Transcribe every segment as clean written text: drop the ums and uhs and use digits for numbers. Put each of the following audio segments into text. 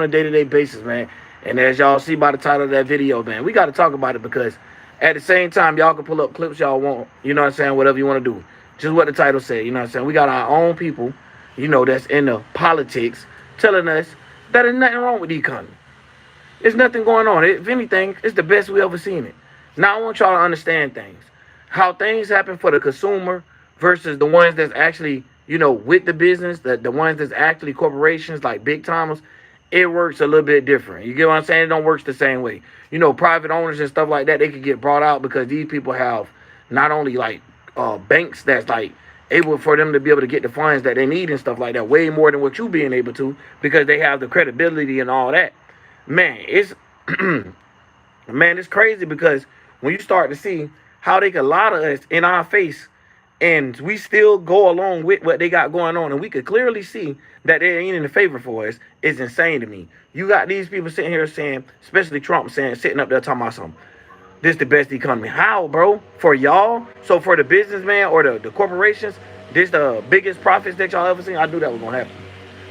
a day-to-day basis, man. And as y'all see by the title of that video, man, we got to talk about it because at the same time, y'all can pull up clips y'all want. You know what I'm saying? Whatever you want to do. Just what the title said. You know what I'm saying? We got our own people, that's in the politics telling us that there's nothing wrong with the economy. There's nothing going on. If anything, it's the best we ever seen it. Now I want y'all to understand things. How things happen for the consumer versus the ones that's actually, with the business, the ones that's actually corporations like big timers, it works a little bit different. You get what I'm saying? It don't work the same way. Private owners and stuff like that, they could get brought out because these people have not only like banks that's like able for them to be able to get the funds that they need and stuff like that, way more than what you being able to because they have the credibility and all that. Man, it's man, it's crazy because when you start to see how they can lie to us in our face and we still go along with what they got going on and we could clearly see that they ain't in the favor for us, it's insane to me. You got these people sitting here saying, especially Trump saying, sitting up there talking about something. This the best economy. How, bro? For y'all? So for the businessman or the corporations, this the biggest profits that y'all ever seen? I knew that was going to happen.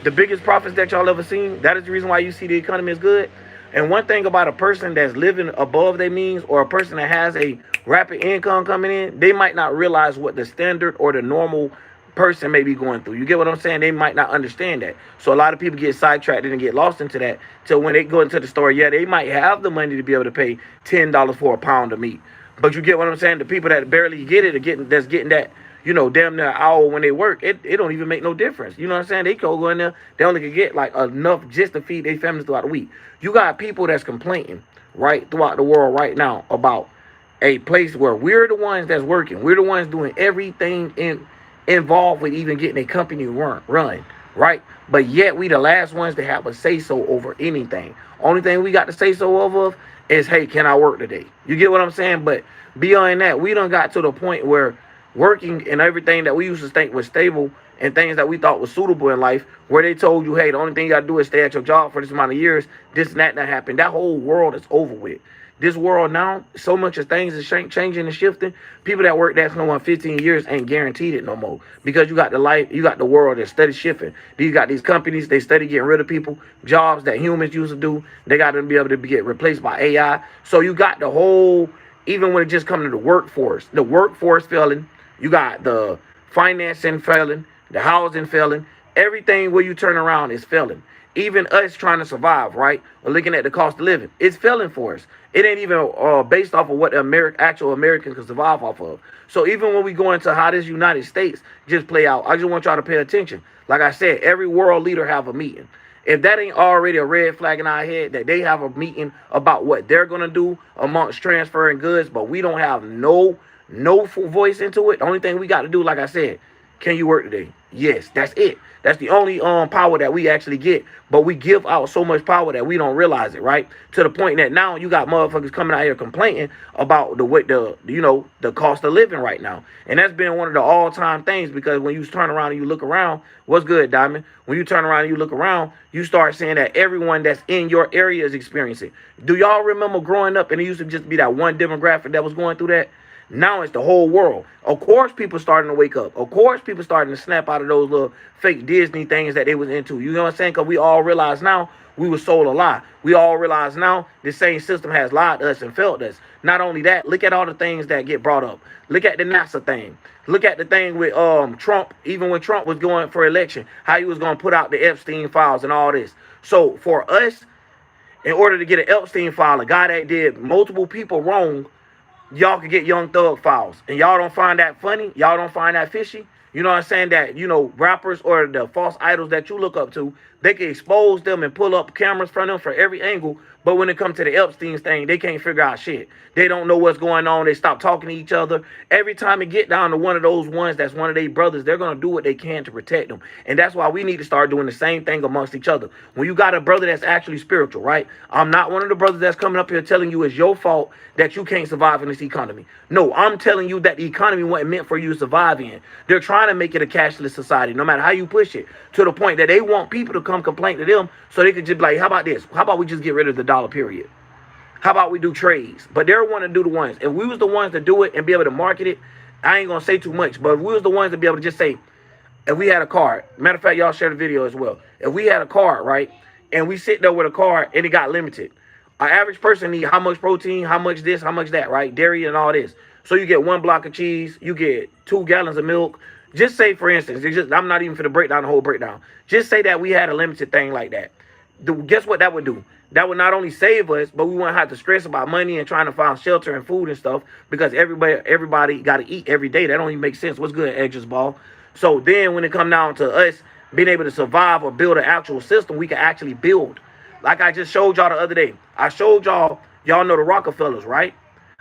The biggest profits that y'all ever seen, that is the reason why you see the economy is good. And one thing about a person that's living above their means or a person that has a rapid income coming in, they might not realize what the standard or the normal person may be going through. You get what I'm saying? They might not understand that. So a lot of people get sidetracked and get lost into that. So when they go into the store, yeah, they might have the money to be able to pay $10 for a pound of meat. But you get what I'm saying? The people that barely get it are that's getting that, damn near an hour when they work, it don't even make no difference. You know what I'm saying? They go in there, they only can get like enough just to feed their families throughout the week. You got people that's complaining right throughout the world right now about a place where we're the ones that's working. We're the ones doing everything involved with even getting a company run, right? But yet we the last ones to have a say-so over anything. Only thing we got to say so of is, hey, can I work today? You get what I'm saying? But beyond that, we done got to the point where working and everything that we used to think was stable and things that we thought was suitable in life, where they told you, hey, the only thing you got to do is stay at your job for this amount of years, this and that happened. That whole world is over with. This world now, so much of things is changing and shifting. People that work that's no one 15 years ain't guaranteed it no more because you got the world that study shifting. You got these companies, they study getting rid of people, jobs that humans used to do, they got to be able to get replaced by AI. So you got the whole, even when it just comes to the workforce failing, you got the financing failing, the housing failing, everything where you turn around is failing. Even us trying to survive, right? Or looking at the cost of living, it's failing for us. It ain't even based off of what the actual Americans can survive off of. So even when we go into how this United States just play out, I just want y'all to pay attention. Like I said, every world leader have a meeting. If that ain't already a red flag in our head that they have a meeting about what they're going to do amongst transferring goods, but we don't have no full voice into it. The only thing we got to do, like I said, can you work today? Yes, that's it. That's the only power that we actually get. But we give out so much power that we don't realize it, right? To the point that now you got motherfuckers coming out here complaining about the cost of living right now. And that's been one of the all-time things because when you turn around and you look around, what's good, Diamond? When you turn around and you look around, you start seeing that everyone that's in your area is experiencing. Do y'all remember growing up and it used to just be that one demographic that was going through that? Now it's the whole world. Of course, people starting to wake up. Of course, people starting to snap out of those little fake Disney things that they was into. You know what I'm saying? Because we all realize now we were sold a lie. We all realize now the same system has lied to us and failed us. Not only that, look at all the things that get brought up. Look at the NASA thing. Look at the thing with Trump. Even when Trump was going for election, how he was going to put out the Epstein files and all this. So for us, in order to get an Epstein file, a guy that did multiple people wrong, y'all can get Young Thug files. And y'all don't find that funny? Y'all don't find that fishy? You know what I'm saying? That, rappers or the false idols that you look up to, they can expose them and pull up cameras from them for every angle. But when it comes to the Epstein thing, they can't figure out shit. They don't know what's going on. They stop talking to each other. Every time it get down to one of those ones that's one of their brothers, they're going to do what they can to protect them. And that's why we need to start doing the same thing amongst each other. When you got a brother that's actually spiritual, right? I'm not one of the brothers that's coming up here telling you it's your fault that you can't survive in this economy. No, I'm telling you that the economy wasn't meant for you to survive in. They're trying to make it a cashless society, no matter how you push it, to the point that they want people to come complain to them so they could just be like, how about this? How about we just get rid of the dollar, period? How about we do trades? But they're want to do the ones. If we was the ones to do it and be able to market it, I ain't going to say too much. But if we was the ones to be able to just say, if we had a card, matter of fact, y'all share the video as well. If we had a card, right, and we sit there with a car and it got limited. Our average person need how much protein, how much this, how much that, right? Dairy and all this. So you get 1 block of cheese, you get 2 gallons of milk. Just say, for instance, I'm not even for the breakdown, the whole breakdown. Just say that we had a limited thing like that. Guess what that would do? That would not only save us, but we wouldn't have to stress about money and trying to find shelter and food and stuff, because everybody got to eat every day. That don't even make sense. What's good, Edges Ball? So then when it come down to us being able to survive or build an actual system, we can actually build. Like I just showed y'all the other day. I showed y'all know the Rockefellers, right?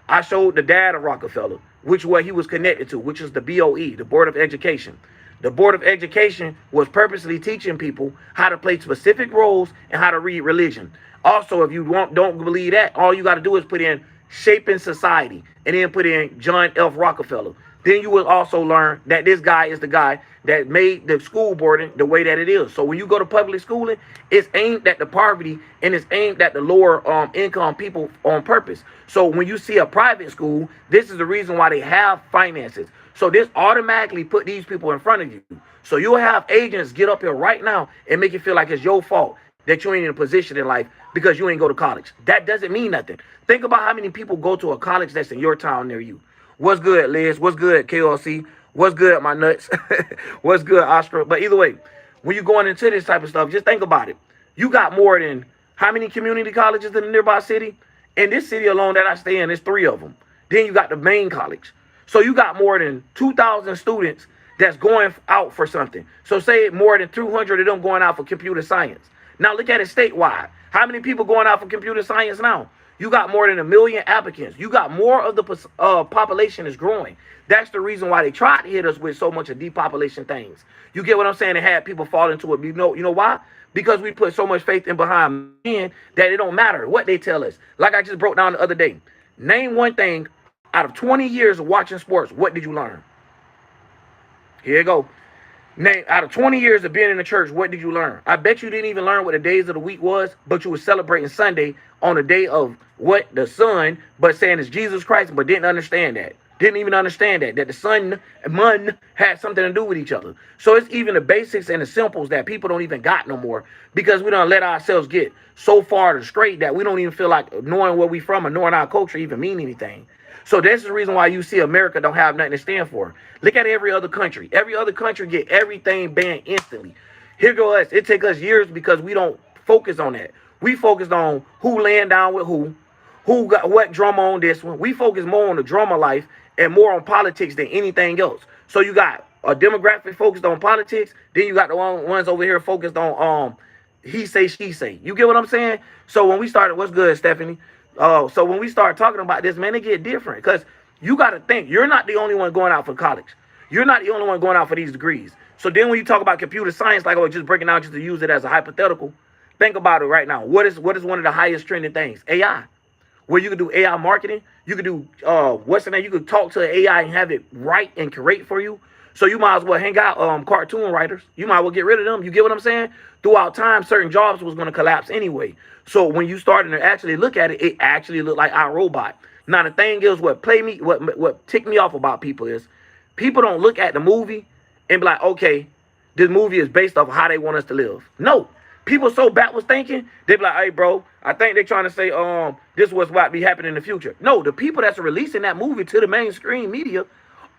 I showed the dad of Rockefeller, which what he was connected to, which is the BOE, the Board of Education. The Board of Education was purposely teaching people how to play specific roles and how to read religion. Also, if you don't believe that, all you got to do is put in shaping society and then put in John F. Rockefeller. Then you will also learn that this guy is the guy that made the school boarding the way that it is. So when you go to public schooling, it's aimed at the poverty and it's aimed at the lower income people on purpose. So when you see a private school, this is the reason why they have finances. So this automatically put these people in front of you. So you'll have agents get up here right now and make you feel like it's your fault that you ain't in a position in life because you ain't go to college. That doesn't mean nothing. Think about how many people go to a college that's in your town near you. What's good, Liz? What's good, KLC? What's good, my nuts? What's good, Oscar? But either way, when you're going into this type of stuff, just think about it. You got more than how many community colleges in the nearby city? In this city alone that I stay in, there's 3 of them. Then you got the main college. So you got more than 2,000 students that's going out for something. So say more than 200 of them going out for computer science. Now look at it statewide. How many people going out for computer science now? You got more than 1 million applicants. You got more of the population is growing. That's the reason why they tried to hit us with so much of depopulation things. You get what I'm saying? They had people fall into it. You know why? Because we put so much faith in behind men that it don't matter what they tell us. Like I just broke down the other day. Name one thing out of 20 years of watching sports. What did you learn? Here you go. Name out of 20 years of being in the church, what did you learn? I bet you didn't even learn what the days of the week was, but you were celebrating Sunday on the day of what? The sun, but saying it's Jesus Christ, but didn't understand that. Didn't even understand that the sun and moon had something to do with each other. So it's even the basics and the simples that people don't even got no more because we don't let ourselves get so far to straight that we don't even feel like knowing where we from or knowing our culture even mean anything. So that's the reason why you see America don't have nothing to stand for. Look at every other country. Every other country get everything banned instantly. Here go us. It take us years because we don't focus on that. We focused on who laying down with who got what drama on this one. We focus more on the drama life and more on politics than anything else. So you got a demographic focused on politics. Then you got the ones over here focused on he say, she say. You get what I'm saying? So when we started, what's good, Stephanie? So when we start talking about this, man, it get different because you got to think you're not the only one going out for college. You're not the only one going out for these degrees. So then when you talk about computer science, like just breaking out just to use it as a hypothetical, think about it right now. What is one of the highest trending things? AI. Where you can do AI marketing. You can do what's the name? You could talk to an AI and have it write and create for you. So you might as well hang out cartoon writers. You might as well get rid of them. You get what I'm saying? Throughout time, certain jobs was going to collapse anyway. So when you started to actually look at it, it actually looked like iRobot. Now the thing is, what ticked me off about people is people don't look at the movie and be like, okay, this movie is based off how they want us to live. No. People so backwards thinking, they be like, hey, bro, I think they're trying to say this was what be happening in the future. No, the people that's releasing that movie to the mainstream media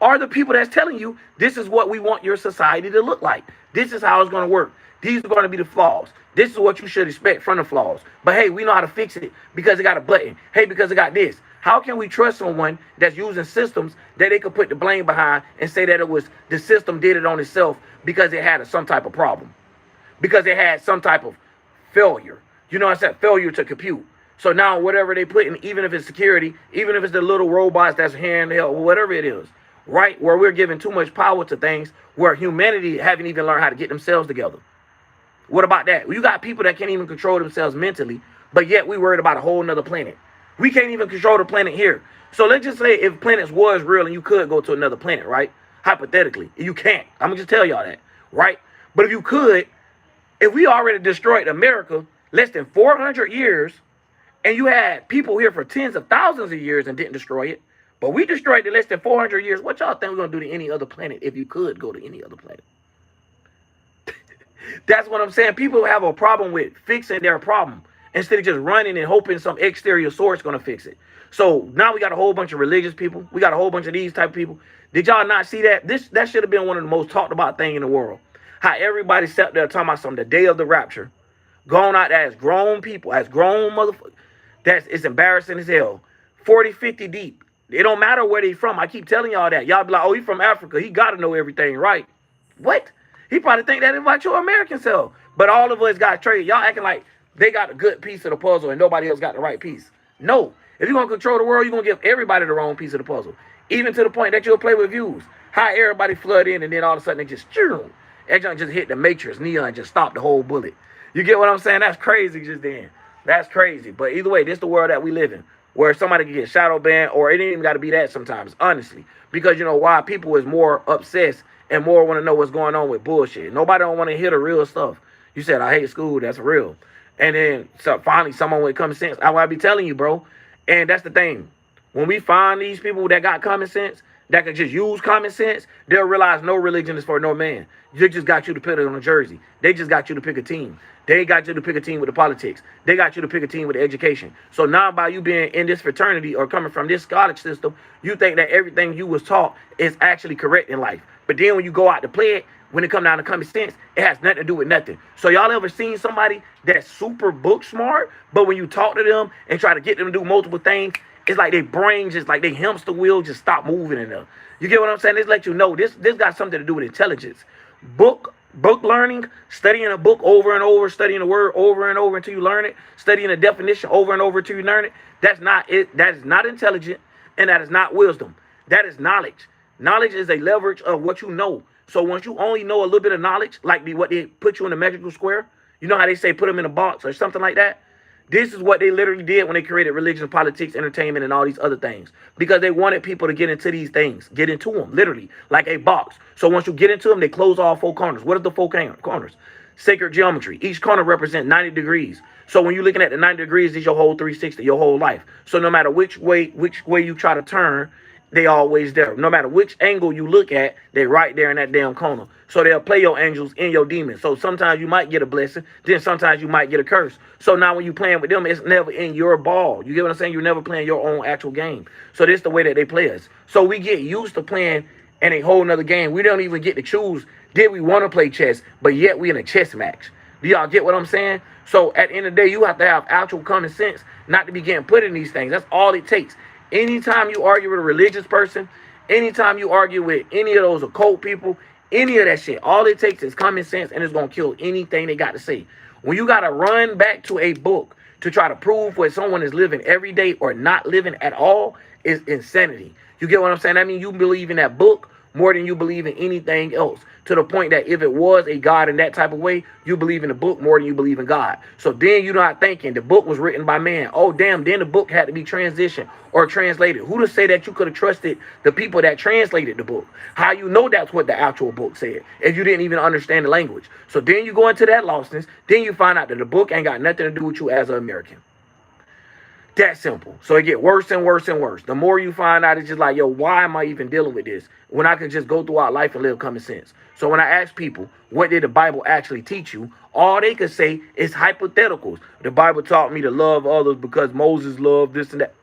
are the people that's telling you this is what we want your society to look like. This is how it's going to work. These are going to be the flaws. This is what you should expect from the flaws. But hey, we know how to fix it because it got a button. Hey, because it got this. How can we trust someone that's using systems that they could put the blame behind and say that it was the system did it on itself because it had some type of problem? Because it had some type of failure. You know what I said? Failure to compute. So now whatever they put in, even if it's security, even if it's the little robots that's handheld, whatever it is, right? Where we're giving too much power to things where humanity haven't even learned how to get themselves together. What about that? You got people that can't even control themselves mentally, but yet we worried about a whole nother planet. We can't even control the planet here. So let's just say if planets was real and you could go to another planet, right? Hypothetically, you can't. I'm gonna just tell y'all that, right? But if you could, if we already destroyed America less than 400 years, and you had people here for tens of thousands of years and didn't destroy it, but we destroyed it less than 400 years, what y'all think we're gonna do to any other planet if you could go to any other planet? That's what I'm saying. People have a problem with fixing their problem instead of just running and hoping some exterior source going to fix it. So now we got a whole bunch of religious people. We got a whole bunch of these type of people. Did y'all not see that? That should have been one of the most talked about thing in the world. How everybody sat there talking about something the day of the rapture, going out there as grown people, as grown motherfuckers. It's embarrassing as hell. 40, 50 deep. It don't matter where they from. I keep telling y'all that. Y'all be like, oh, he from Africa. He got to know everything, right? What? He probably think that about your American self. But all of us got traded. Y'all acting like they got a good piece of the puzzle and nobody else got the right piece. No. If you're going to control the world, you're going to give everybody the wrong piece of the puzzle. Even to the point that you'll play with views. How everybody flood in and then all of a sudden they just, that junk just hit the matrix, neon, and just stopped the whole bullet. You get what I'm saying? That's crazy just then. That's crazy. But either way, this is the world that we live in, where somebody can get shadow banned, or it ain't even got to be that sometimes, honestly. Because you know why? People is more obsessed and more want to know what's going on with bullshit. Nobody don't want to hear the real stuff. You said, I hate school. That's real. And then finally someone with common sense. I be telling you, bro. And that's the thing. When we find these people that got common sense, that can just use common sense, they'll realize no religion is for no man. They just got you to put it on a jersey. They just got you to pick a team. They got you to pick a team with the politics. They got you to pick a team with the education. So now by you being in this fraternity or coming from this college system, you think that everything you was taught is actually correct in life. But then when you go out to play it, when it comes down to common sense, it has nothing to do with nothing. So y'all ever seen somebody that's super book smart, but when you talk to them and try to get them to do multiple things, it's like their brain just like they hamster wheel just stop moving in there. You get what I'm saying? This let you know this got something to do with intelligence. Book learning, studying a book over and over, studying a word over and over until you learn it, studying a definition over and over until you learn it. That's not it. That is not intelligent, and that is not wisdom. That is knowledge. Knowledge is a leverage of what you know. So once you only know a little bit of knowledge, like what they put you in the magical square, you know how they say put them in a box or something like that? This is what they literally did when they created religion, politics, entertainment, and all these other things. Because they wanted people to get into these things. Get into them, literally, like a box. So once you get into them, they close all four corners. What are the four corners? Sacred geometry. Each corner represents 90 degrees. So when you're looking at the 90 degrees, it's your whole 360, your whole life. So no matter which way you try to turn, they always there. No matter which angle you look at, they right there in that damn corner. So they'll play your angels and your demons. So sometimes you might get a blessing, then sometimes you might get a curse. So now when you're playing with them, it's never in your ball. You get what I'm saying? You're never playing your own actual game. So this is the way that they play us. So we get used to playing in a whole nother game. We don't even get to choose, did we want to play chess, but yet we in a chess match. Do y'all get what I'm saying? So at the end of the day, you have to have actual common sense not to be getting put in these things. That's all it takes. Anytime you argue with a religious person, anytime you argue with any of those occult people, any of that shit, all it takes is common sense, and it's going to kill anything they got to say. When you got to run back to a book to try to prove what someone is living every day or not living at all is insanity. You get what I'm saying? I mean, you believe in that book more than you believe in anything else, to the point that if it was a God in that type of way, you believe in the book more than you believe in God. So then you're not thinking the book was written by man. Oh, damn, then the book had to be transitioned or translated. Who to say that you could have trusted the people that translated the book? How you know that's what the actual book said if you didn't even understand the language? So then you go into that lostness. Then you find out that the book ain't got nothing to do with you as an American. That simple. So it get worse and worse and worse. The more you find out, it's just like, yo, why am I even dealing with this when I could just go throughout life and live common sense? So when I ask people, what did the Bible actually teach you? All they could say is hypotheticals. The Bible taught me to love others because Moses loved this and that.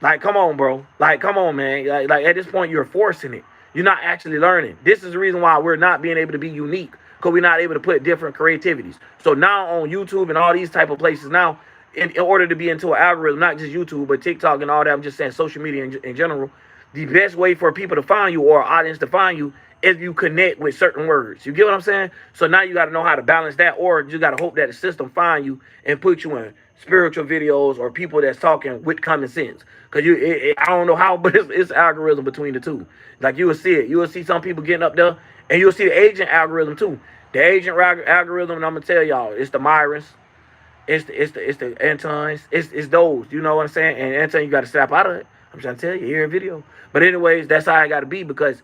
Like, come on, bro. Like, come on, man. Like at this point, you're forcing it. You're not actually learning. This is the reason why we're not being able to be unique, because we're not able to put different creativities. So now on YouTube and all these type of places now, in order to be into an algorithm, not just YouTube, but TikTok and all that, I'm just saying social media in general, the best way for people to find you or audience to find you is you connect with certain words. You get what I'm saying? So now you got to know how to balance that, or you got to hope that the system find you and put you in spiritual videos or people that's talking with common sense. Because I don't know how, but it's algorithm between the two. Like you will see it. You will see some people getting up there, and you'll see the agent algorithm too. The agent algorithm, and I'm going to tell y'all, it's the Myrons. It's the Antons. It's those. You know what I'm saying? And Anton, you got to snap out of it. I'm trying to tell you, hear a video. But anyways, that's how I got to be, because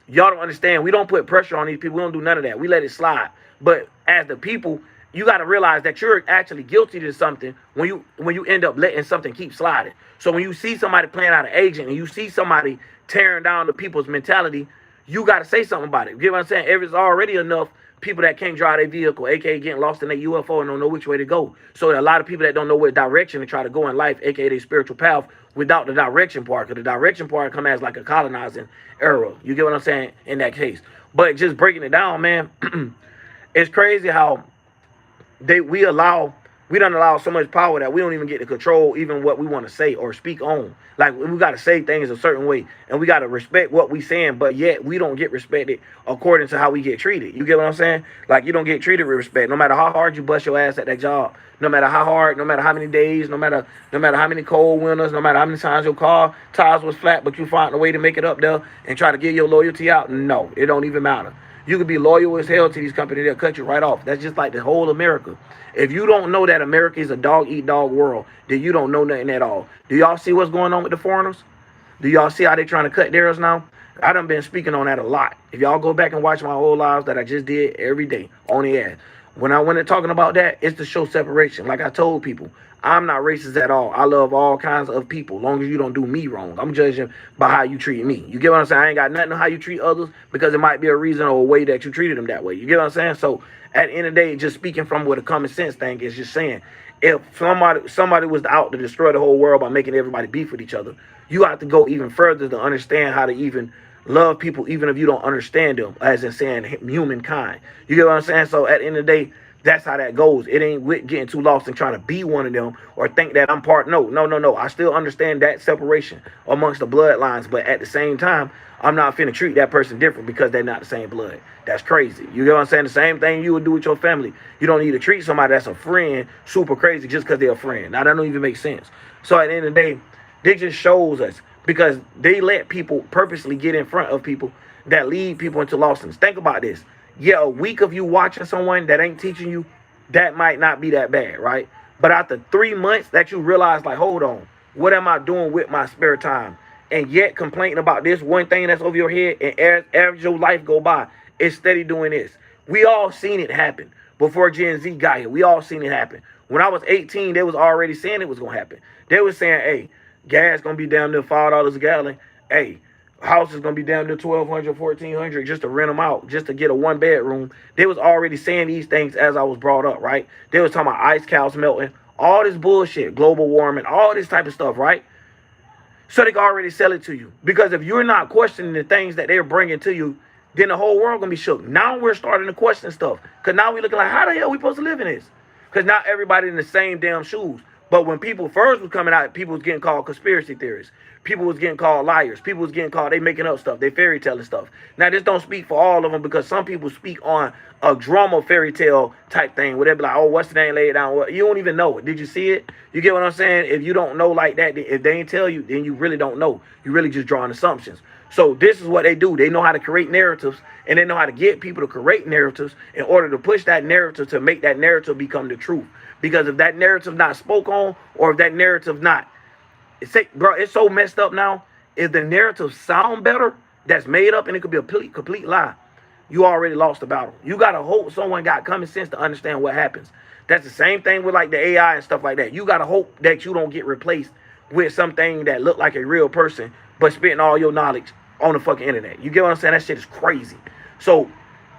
y'all don't understand. We don't put pressure on these people. We don't do none of that. We let it slide. But as the people, you got to realize that you're actually guilty to something when you end up letting something keep sliding. So when you see somebody playing out an agent and you see somebody tearing down the people's mentality, you got to say something about it. You get what I'm saying? If it's already enough people that can't drive their vehicle, aka getting lost in their UFO and don't know which way to go. So a lot of people that don't know what direction to try to go in life, aka their spiritual path, without the direction part, because the direction part come as like a colonizing era. You get what I'm saying in that case. But just breaking it down, man, it's crazy how we don't allow so much power that we don't even get to control even what we want to say or speak on. Like, we got to say things a certain way, and we got to respect what we saying, but yet we don't get respected according to how we get treated. You get what I'm saying? Like, you don't get treated with respect, no matter how hard you bust your ass at that job, no matter how hard, no matter how many days, no matter how many cold winters, no matter how many times your car tires was flat, but you find a way to make it up there and try to get your loyalty out. No, it don't even matter. You could be loyal as hell to these companies. They'll cut you right off. That's just like the whole America. If you don't know that America is a dog-eat-dog world, then you don't know nothing at all. Do y'all see what's going on with the foreigners? Do y'all see how they trying to cut theirs now? I done been speaking on that a lot. If y'all go back and watch my old lives that I just did every day on the air, when I went and talking about that, it's to show separation. Like I told people, I'm not racist at all. I love all kinds of people, as long as you don't do me wrong. I'm judging by how you treat me. You get what I'm saying? I ain't got nothing on how you treat others, because it might be a reason or a way that you treated them that way. You get what I'm saying? So at the end of the day, just speaking from what a common sense thing is, just saying, if somebody was out to destroy the whole world by making everybody beef with each other, you have to go even further to understand how to even love people, even if you don't understand them, as in saying humankind. You get what I'm saying? So at the end of the day, that's how that goes. It ain't with getting too lost and trying to be one of them or think that I'm part. No. I still understand that separation amongst the bloodlines, but at the same time, I'm not finna treat that person different because they're not the same blood. That's crazy. You get what I'm saying? The same thing you would do with your family. You don't need to treat somebody that's a friend super crazy just because they're a friend. Now, that don't even make sense. So at the end of the day, they just shows us, because they let people purposely get in front of people that lead people into lostness. Think about this. Yeah, a week of you watching someone that ain't teaching you, that might not be that bad, right? But after 3 months that you realize, like, hold on, what am I doing with my spare time? And yet complaining about this one thing that's over your head, and as your life go by, it's steady doing this. We all seen it happen before Gen Z got here. We all seen it happen. When I was 18, they was already saying it was going to happen. They was saying, hey, gas going to be down to $5 a gallon. Hey, house is going to be down to $1,200, $1,400 just to rent them out, just to get a one bedroom. They was already saying these things as I was brought up, right? They was talking about ice caps melting, all this bullshit, global warming, all this type of stuff, right? So they can already sell it to you. Because if you're not questioning the things that they're bringing to you, then the whole world going to be shook. Now we're starting to question stuff. Because now we're looking like, how the hell are we supposed to live in this? Because not everybody in the same damn shoes. But when people first was coming out, people was getting called conspiracy theorists. People was getting called liars. People was getting called, they making up stuff. They fairy telling stuff. Now, this don't speak for all of them, because some people speak on a drama fairy tale type thing where they be like, oh, what's the name, lay it down? Well, you don't even know it. Did you see it? You get what I'm saying? If you don't know like that, if they ain't tell you, then you really don't know. You really just drawing assumptions. So this is what they do. They know how to create narratives, and they know how to get people to create narratives in order to push that narrative to make that narrative become the truth. Because if that narrative not spoke on, or if that narrative not, it's so messed up now. If the narrative sound better, that's made up, and it could be a complete lie, you already lost the battle. You got to hope someone got common sense to understand what happens. That's the same thing with like the AI and stuff like that. You got to hope that you don't get replaced with something that look like a real person, but spitting all your knowledge on the fucking internet. You get what I'm saying? That shit is crazy. So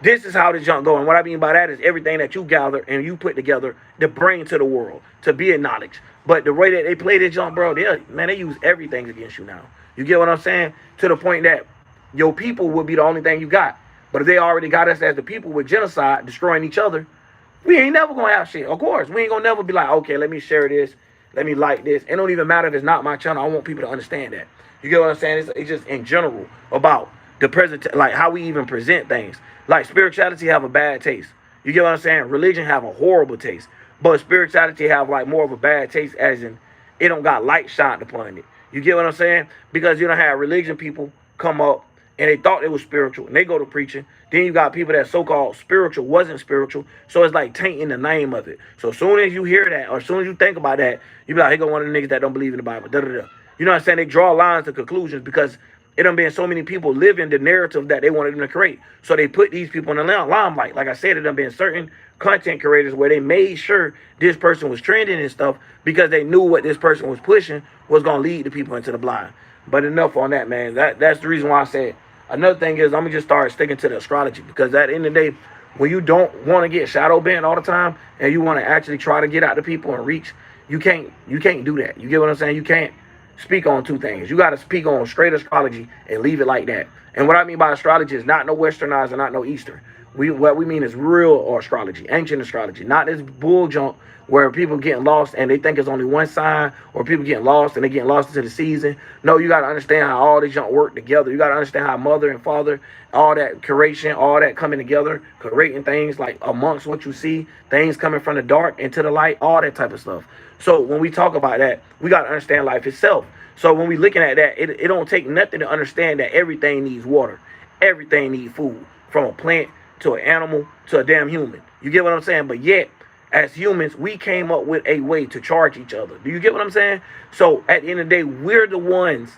this is how this junk go. And what I mean by that is everything that you gather and you put together to bring to the world, to be a knowledge. But the way that they play this junk, bro, they use everything against you now. You get what I'm saying? To the point that your people would be the only thing you got. But if they already got us as the people with genocide, destroying each other, we ain't never going to have shit. Of course, we ain't going to never be like, okay, let me share this. Let me like this. It don't even matter if it's not my channel. I want people to understand that. You get what I'm saying? It's just in general about the present, like how we even present things. Like spirituality have a bad taste. You get what I'm saying? Religion have a horrible taste. But spirituality have like more of a bad taste, as in it don't got light shined upon it. You get what I'm saying? Because you don't have religion people come up and they thought it was spiritual and they go to preaching. Then you got people that so-called spiritual wasn't spiritual. So it's like tainting the name of it. So as soon as you hear that, or as soon as you think about that, you be like, here go one of the niggas that don't believe in the Bible. Da, da, da. You know what I'm saying? They draw lines to conclusions because it done been so many people living the narrative that they wanted them to create. So they put these people in the limelight. Like I said, it done been certain content creators where they made sure this person was trending and stuff because they knew what this person was pushing was going to lead the people into the blind. But enough on that, man. That's the reason why I said. Another thing is I'm going to just start sticking to the astrology, because at the end of the day, when you don't want to get shadow banned all the time and you want to actually try to get out to people and reach, you can't do that. You get what I'm saying? You can't speak on two things. You got to speak on straight astrology and leave it like that. And what I mean by astrology is not no westernized and not no Eastern. What we mean is real astrology, ancient astrology, not this bull junk where people getting lost and they think it's only one sign, or people getting lost and they getting lost into the season. No, you got to understand how all this junk work together. You got to understand how mother and father, all that creation, all that coming together, creating things like amongst what you see, things coming from the dark into the light, all that type of stuff. So when we talk about that, we got to understand life itself. So when we looking at that, it don't take nothing to understand that everything needs water. Everything needs food, from a plant to an animal to a damn human. You get what I'm saying? But yet, as humans, we came up with a way to charge each other. Do you get what I'm saying? So at the end of the day, we're the ones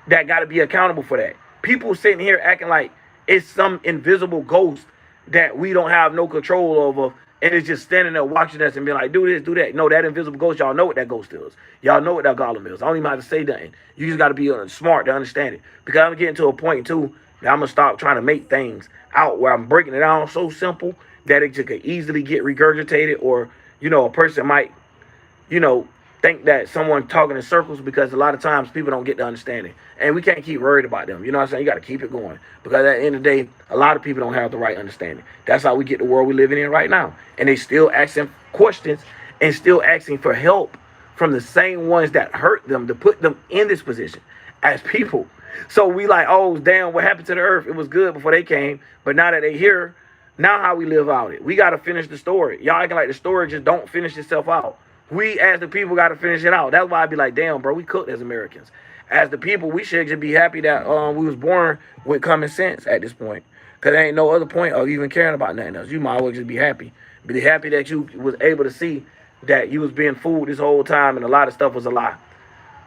that got to be accountable for that. People sitting here acting like it's some invisible ghost that we don't have no control over, and it's just standing there watching us and being like, do this, do that. No, that invisible ghost, y'all know what that ghost is. Y'all know what that golem is. I don't even have to say nothing. You just got to be smart to understand it. Because I'm getting to a point, too, that I'm going to stop trying to make things out where I'm breaking it down so simple that it could easily get regurgitated, or, a person might, think that someone talking in circles, because a lot of times people don't get the understanding. And we can't keep worried about them. You know what I'm saying? You got to keep it going. Because at the end of the day, a lot of people don't have the right understanding. That's how we get the world we're living in right now. And they still asking questions and still asking for help from the same ones that hurt them to put them in this position as people. So we like, oh, damn, what happened to the earth? It was good before they came. But now that they here, now how we live out it. We got to finish the story. Y'all acting like the story just don't finish itself out. We, as the people, got to finish it out. That's why I be like, damn, bro, we cooked as Americans. As the people, we should just be happy that we was born with common sense at this point. Because there ain't no other point of even caring about nothing else. You might as well just be happy. Be happy that you was able to see that you was being fooled this whole time and a lot of stuff was a lie.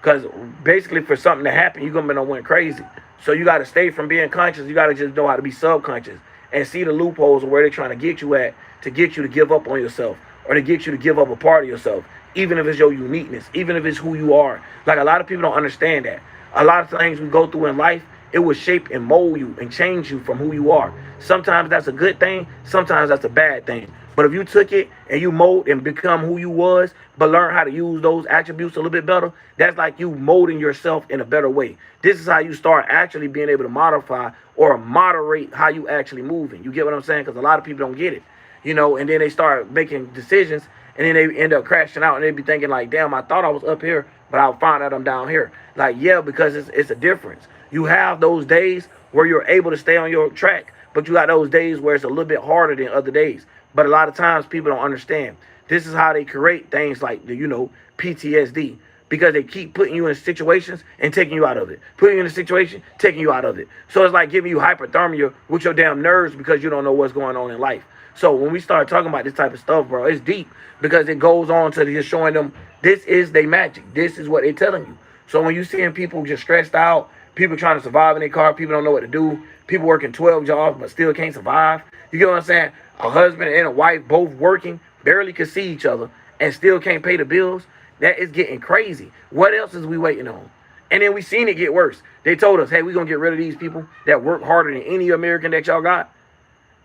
Because basically for something to happen, you're going to be went crazy. So you got to stay from being conscious. You got to just know how to be subconscious and see the loopholes of where they're trying to get you at, to get you to give up on yourself, or to get you to give up a part of yourself, even if it's your uniqueness, even if it's who you are. Like, a lot of people don't understand that. A lot of things we go through in life, it will shape and mold you and change you from who you are. Sometimes that's a good thing. Sometimes that's a bad thing. But if you took it and you mold and become who you was, but learn how to use those attributes a little bit better, that's like you molding yourself in a better way. This is how you start actually being able to modify or moderate how you actually moving. You get what I'm saying? Because a lot of people don't get it, and then they start making decisions, and then they end up crashing out, and they be thinking like, damn, I thought I was up here, but I'll find out I'm down here. Like, yeah, because it's a difference. You have those days where you're able to stay on your track, but you got those days where it's a little bit harder than other days. But a lot of times people don't understand. This is how they create things like the, PTSD, because they keep putting you in situations and taking you out of it. Putting you in a situation, taking you out of it. So it's like giving you hypothermia with your damn nerves because you don't know what's going on in life. So when we start talking about this type of stuff, bro, it's deep, because it goes on to just showing them this is their magic. This is what they're telling you. So when you seeing people just stressed out, people trying to survive in their car, people don't know what to do, people working 12 jobs but still can't survive. You get what I'm saying? A husband and a wife both working, barely can see each other, and still can't pay the bills. That is getting crazy. What else is we waiting on? And then we seen it get worse. They told us, hey, we're going to get rid of these people that work harder than any American that y'all got,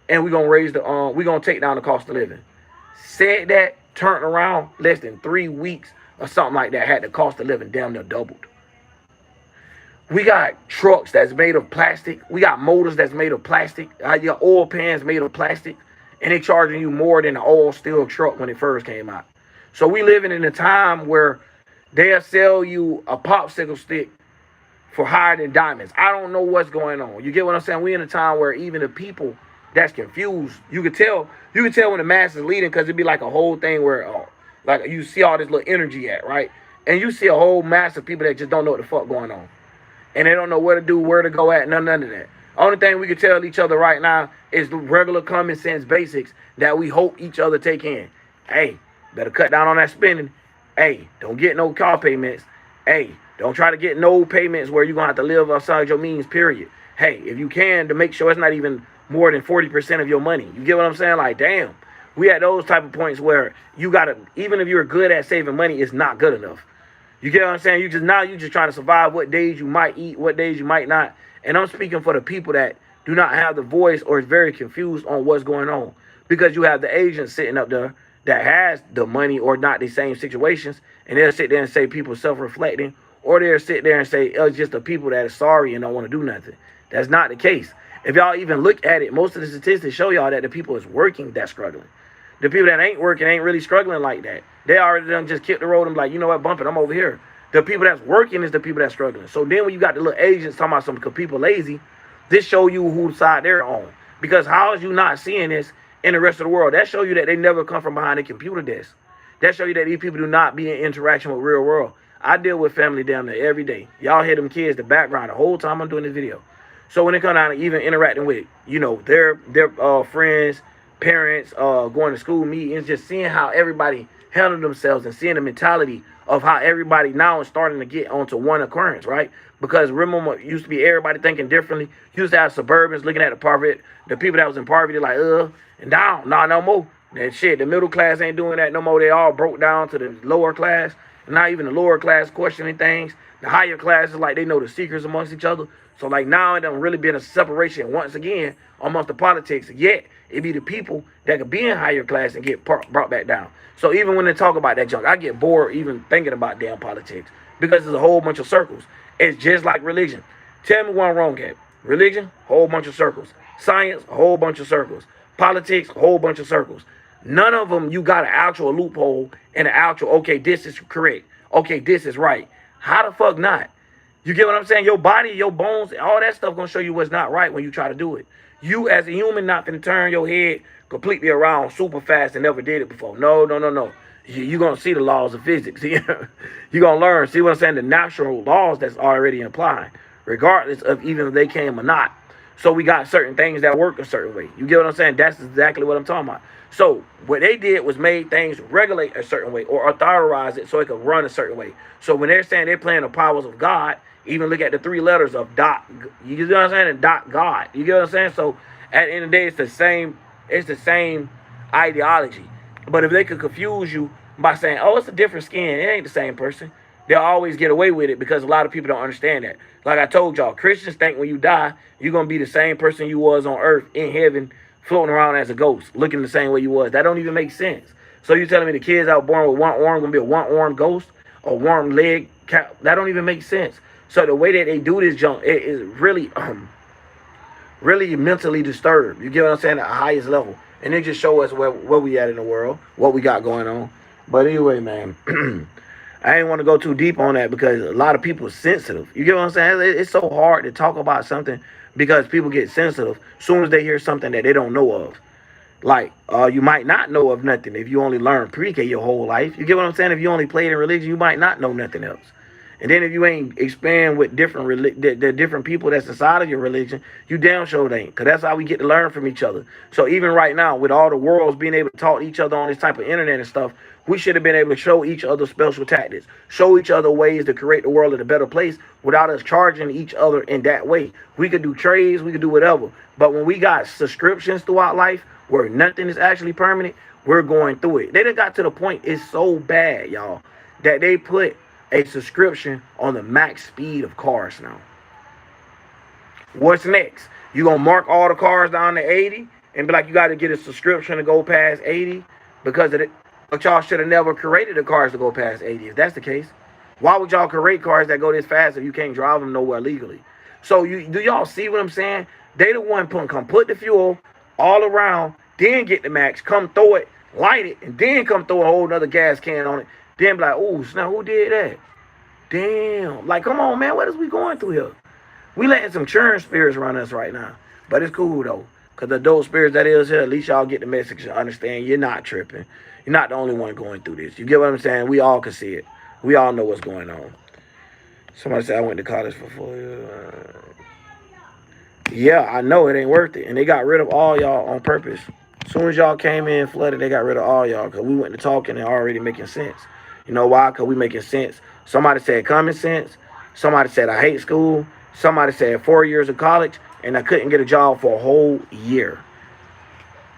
and we're going to take down the cost of living. Said that, turned around, less than 3 weeks or something like that, had the cost of living damn near doubled. We got trucks that's made of plastic. We got motors that's made of plastic. Your oil pans made of plastic. And they charging you more than an oil steel truck when it first came out. So we living in a time where they'll sell you a popsicle stick for higher than diamonds. I don't know what's going on. You get what I'm saying? We in a time where even the people that's confused, you could tell when the mass is leading, because it'd be like a whole thing where like you see all this little energy at, right? And you see a whole mass of people that just don't know what the fuck going on. And they don't know where to do, where to go at, none of that. Only thing we can tell each other right now is the regular common sense basics that we hope each other take in. Hey, better cut down on that spending. Hey, don't get no car payments. Hey, don't try to get no payments where you're going to have to live outside your means, period. Hey, if you can, to make sure it's not even more than 40% of your money. You get what I'm saying? Like, damn. We at those type of points where you got to, even if you're good at saving money, it's not good enough. You get what I'm saying? You just trying to survive what days you might eat, what days you might not. And I'm speaking for the people that do not have the voice or is very confused on what's going on. because you have the agents sitting up there that has the money or not the same situations, and they'll sit there and say people self-reflecting, or they'll sit there and say it's just the people that are sorry and don't want to do nothing. That's not the case. If y'all even look at it, most of the statistics show y'all that the people is working that's struggling. The people that ain't working ain't really struggling like that. They already done just kicked the road and be like, you know what, bump it, I'm over here. The people that's working is the people that's struggling. So then when you got the little agents talking about some people lazy, this show you whose side they're on. Because how is you not seeing this in the rest of the world? That show you that they never come from behind a computer desk. That show you that these people do not be in interaction with real world. I deal with family down there every day. Y'all hear them kids, the background, the whole time I'm doing this video. So when it comes down to even interacting with, you know, their friends, parents, going to school meetings, just seeing how everybody handle themselves and seeing the mentality of how everybody now is starting to get onto one occurrence, right? Because remember, it used to be everybody thinking differently. You used to have suburbans looking at the people that was in poverty like, and down, nah, no more. That shit, the middle class ain't doing that no more. They all broke down to the lower class. And not even the lower class questioning things. The higher classes, like, they know the secrets amongst each other. So, like, now it done really been a separation once again amongst the politics. Yet, it be the people that could be in higher class and get brought back down. So, even when they talk about that junk, I get bored even thinking about damn politics. Because there's a whole bunch of circles. It's just like religion. Tell me one wrong, Cap. Religion, whole bunch of circles. Science, a whole bunch of circles. Politics, a whole bunch of circles. None of them you got an actual loophole and an actual, okay, this is correct. Okay, this is right. How the fuck not? You get what I'm saying? Your body, your bones, all that stuff gonna show you what's not right when you try to do it. You as a human not gonna turn your head completely around super fast and never did it before. No. You're gonna see the laws of physics. You're gonna learn, see what I'm saying, the natural laws that's already implied, regardless of even if they came or not. So we got certain things that work a certain way. You get what I'm saying? That's exactly what I'm talking about. So what they did was made things regulate a certain way or authorize it so it could run a certain way. So when they're saying they're playing the powers of God, even look at the 3 letters of dot, you get what I'm saying, and dot God. You get what I'm saying? So at the end of the day, it's the same ideology. But if they could confuse you by saying, oh, it's a different skin, it ain't the same person, they'll always get away with it because a lot of people don't understand that. Like I told y'all, Christians think when you die, you're going to be the same person you was on earth in heaven, floating around as a ghost, looking the same way you was. That don't even make sense. So you telling me the kids out born with one arm going to be a one-arm ghost or one leg? That don't even make sense. So the way that they do this junk, it is really, really mentally disturbed. You get what I'm saying? At the highest level. And they just show us where we at in the world, what we got going on. But anyway, man, I ain't want to go too deep on that because a lot of people are sensitive. You get what I'm saying? It's so hard to talk about something because people get sensitive as soon as they hear something that they don't know of. Like, you might not know of nothing if you only learn pre-K your whole life. You get what I'm saying? If you only played in religion, you might not know nothing else. And then if you ain't expand with the different people that's inside of your religion, you damn sure ain't. Because that's how we get to learn from each other. So even right now, with all the worlds being able to talk to each other on this type of internet and stuff, we should have been able to show each other special tactics. Show each other ways to create the world in a better place without us charging each other in that way. We could do trades, we could do whatever. But when we got subscriptions throughout life where nothing is actually permanent, we're going through it. They done got to the point, it's so bad, y'all, that they put a subscription on the max speed of cars now. What's next? You gonna mark all the cars down to 80 and be like, you got to get a subscription to go past 80 because of it? But y'all should have never created the cars to go past 80 if that's the case. Why would y'all create cars that go this fast if you can't drive them nowhere legally? So do y'all see what I'm saying? They the one come put the fuel all around, then get the max, come throw it, light it, and then come throw a whole other gas can on it. Then be like, oh, snap, who did that? Damn. Like, come on, man, what is we going through here? We letting some churn spirits run us right now. But it's cool, though. Because the dope spirits that is here, at least y'all get the message and understand you're not tripping. You're not the only one going through this. You get what I'm saying? We all can see it. We all know what's going on. Somebody said I went to college for 4 years. Yeah, I know it ain't worth it. And they got rid of all y'all on purpose. As soon as y'all came in flooded, they got rid of all y'all because we went to talking and already making sense. You know why? Because we making sense. Somebody said common sense. Somebody said I hate school. Somebody said 4 years of college and I couldn't get a job for a whole year.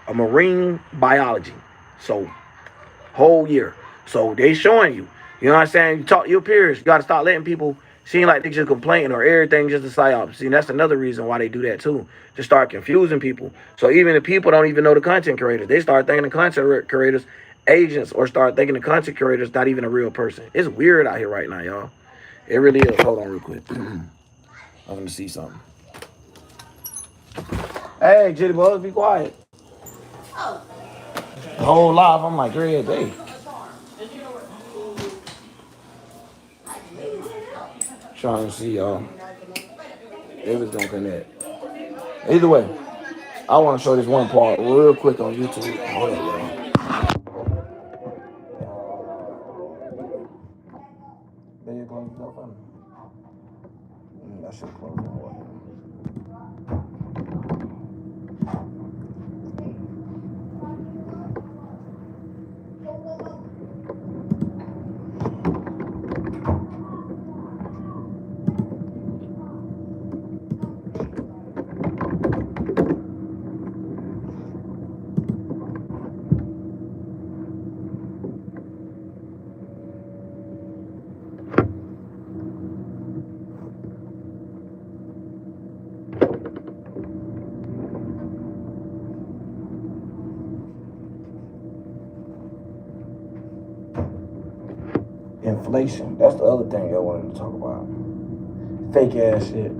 A marine biology. So, whole year. So, they showing you. You know what I'm saying? You talk to your peers. You got to start letting people Seem like they just complain or everything just a psyop. See, that's another reason why they do that too. To start confusing people. So even the people don't even know the content creators. They start thinking the content creators agents or start thinking the content creators not even a real person. It's weird out here right now, y'all. It really is. Hold on real quick. I'm gonna see something. Hey, Jitty Buzz, be quiet. The whole life, I'm like, Greg, hey. Trying to see y'all. If it's gonna connect. Either way, I want to show this one part real quick on YouTube. Hold on, y'all. They close the door for me. I should close the door. Inflation. That's the other thing I wanted to talk about. Fake ass shit.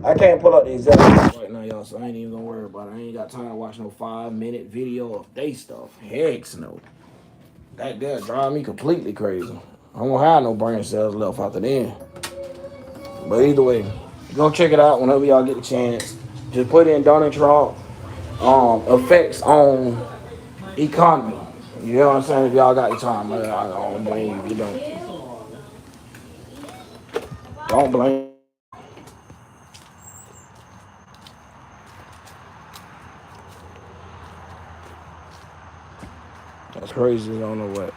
I can't pull up the exact right now, y'all, so I ain't even gonna worry about it. I ain't got time to watch no 5-minute video of they stuff. Heck no. That drive me completely crazy. I don't have no brain cells left after then. But either way, go check it out whenever y'all get the chance. Just put in Donald Trump effects on economy. You know what I'm saying? If y'all got the time, I don't blame you. You don't blame. That's crazy. I don't know what.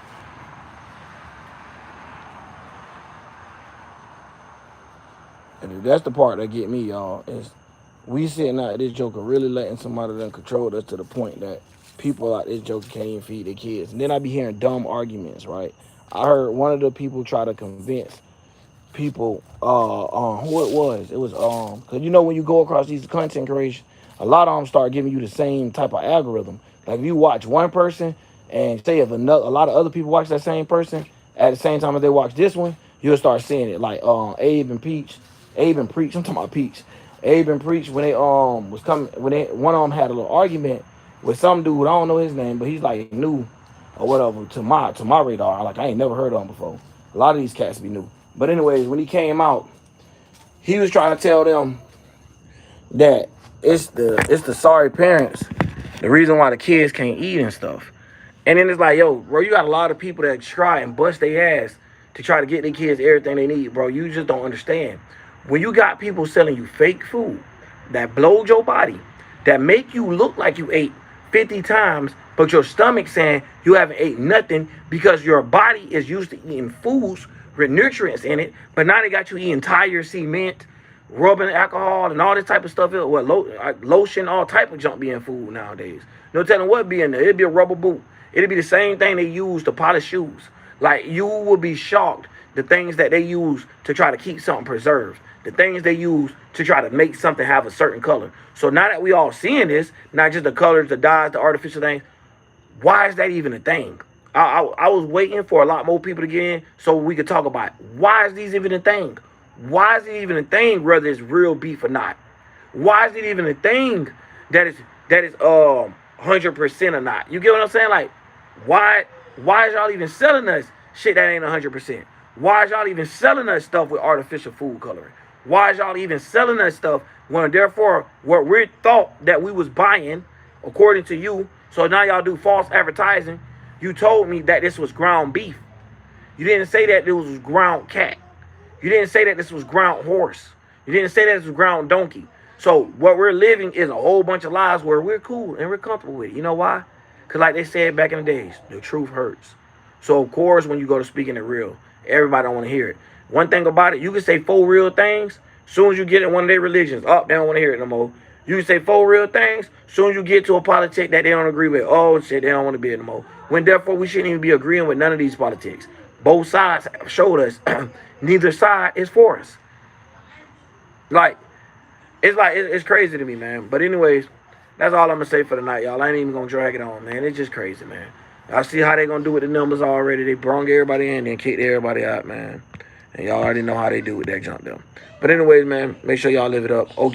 And that's the part that get me, y'all. Is we sitting out this joker really letting somebody done control us to the point that people out this joker can't even feed their kids. And then I be hearing dumb arguments, right? I heard one of the people try to convince people who it was. It was because you know when you go across these content creators, a lot of them start giving you the same type of algorithm. Like if you watch one person and say if a lot of other people watch that same person at the same time as they watch this one, you'll start seeing it. Like Abe and Preach. I'm talking about Peach. Abe and Preach when they was coming when one of them had a little argument with some dude. I don't know his name, but he's like new or whatever to my radar. Like I ain't never heard of him before. A lot of these cats be new. But anyways, when he came out, he was trying to tell them that it's the sorry parents, the reason why the kids can't eat and stuff. And then it's like, yo, bro, you got a lot of people that try and bust their ass to try to get their kids everything they need, bro. You just don't understand. When you got people selling you fake food that blows your body, that make you look like you ate 50 times, but your stomach saying you haven't ate nothing because your body is used to eating foods with nutrients in it, but now they got you eating tire cement, rubbing alcohol, and all this type of stuff. Lotion, all type of junk be in food nowadays. No telling what be in there. It'd be a rubber boot. It'd be the same thing they use to polish shoes. Like, you would be shocked the things that they use to try to keep something preserved. The things they use to try to make something have a certain color. So now that we all seeing this, not just the colors, the dyes, the artificial things, why is that even a thing? I was waiting for a lot more people to get in so we could talk about it. Why is these even a thing? Why is it even a thing whether it's real beef or not? Why is it even a thing that is 100% or not? You get what I'm saying? Like, why is y'all even selling us shit that ain't 100%? Why is y'all even selling us stuff with artificial food coloring? Why is y'all even selling us stuff when therefore what we thought that we was buying, according to you, so now y'all do false advertising. You told me that this was ground beef. You didn't say that this was ground cat. You didn't say that this was ground horse. You didn't say that this was ground donkey. So what we're living is a whole bunch of lies where we're cool and we're comfortable with it. You know why? Because like they said back in the days, the truth hurts. So of course, when you go to speaking it real, everybody don't want to hear it. One thing about it, you can say 4 real things. Soon as you get in one of their religions, they don't want to hear it no more. You can say 4 real things. Soon as you get to a politic that they don't agree with, oh shit, they don't want to be it no more. when therefore we shouldn't even be agreeing with none of these politics. Both sides showed us neither side is for us. Like it's crazy to me, man. But anyways, that's all I'm gonna say for tonight, y'all. I ain't even gonna drag it on, man. It's just crazy, man. I see how they gonna do with the numbers already. They brung everybody in and kicked everybody out, man. And y'all already know how they do with that junk, though. But anyways, man, make sure y'all live it up. OG.